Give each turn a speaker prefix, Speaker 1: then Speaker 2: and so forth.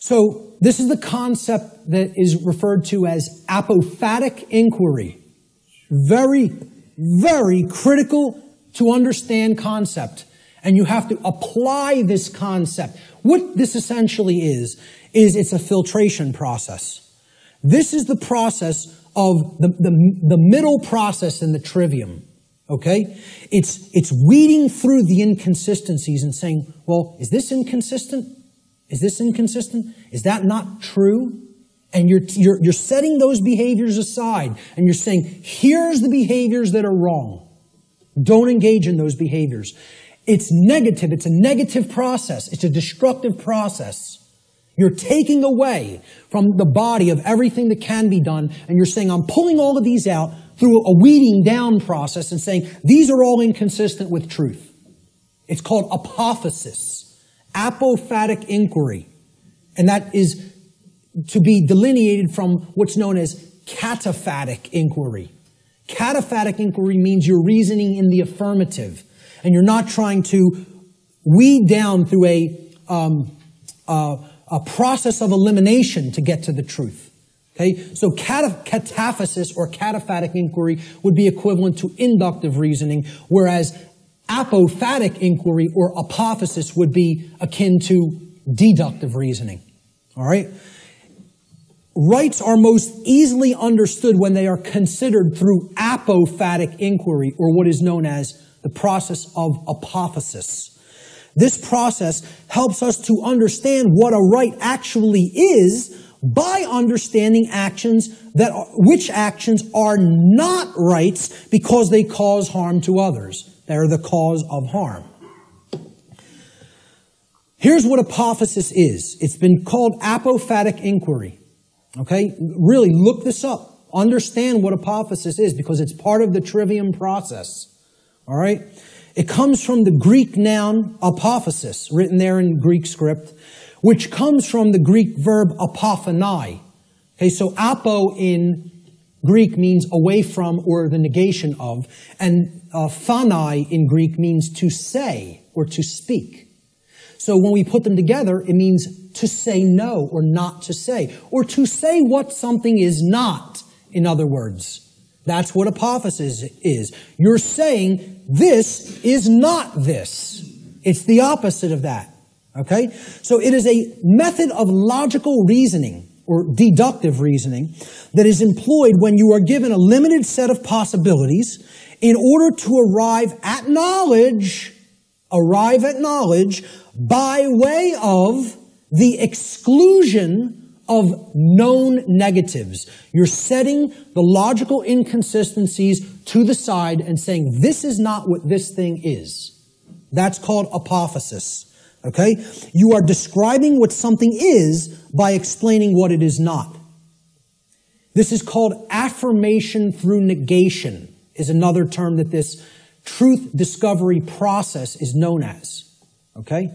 Speaker 1: So this is the concept that is referred to as apophatic inquiry. Very, very critical to understand concept. And you have to apply this concept. What this essentially is it's a filtration process. This is the process of the middle process in the trivium. Okay? It's weeding through the inconsistencies and saying, well, is this inconsistent? Is this inconsistent? Is that not true? And you're setting those behaviors aside and you're saying, here's the behaviors that are wrong. Don't engage in those behaviors. It's negative. It's a negative process. It's a destructive process. You're taking away from the body of everything that can be done, and you're saying, I'm pulling all of these out through a weeding down process and saying, these are all inconsistent with truth. It's called apophasis, apophatic inquiry. And that is to be delineated from what's known as cataphatic inquiry. Cataphatic inquiry means you're reasoning in the affirmative, and you're not trying to weed down through a process of elimination to get to the truth. Okay? So cataphasis or cataphatic inquiry would be equivalent to inductive reasoning, whereas apophatic inquiry or apophasis would be akin to deductive reasoning. All right? Rights are most easily understood when they are considered through apophatic inquiry, or what is known as the process of apophasis. This process helps us to understand what a right actually is by understanding which actions are not rights because they cause harm to others. They're the cause of harm. Here's what apophasis is. It's been called apophatic inquiry. Okay? Really, look this up. Understand what apophasis is because it's part of the trivium process. All right? It comes from the Greek noun apophasis, written there in Greek script, which comes from the Greek verb apophanai. Okay, so apo in Greek means away from or the negation of, and phanai in Greek means to say or to speak. So when we put them together, it means to say no or not to say, or to say what something is not, in other words. That's what apophasis is. You're saying this is not this. It's the opposite of that. Okay? So it is a method of logical reasoning or deductive reasoning that is employed when you are given a limited set of possibilities in order to arrive at knowledge by way of the exclusion of known negatives. You're setting the logical inconsistencies to the side and saying, this is not what this thing is. That's called apophasis. Okay? You are describing what something is by explaining what it is not. This is called affirmation through negation, is another term that this truth discovery process is known as. Okay?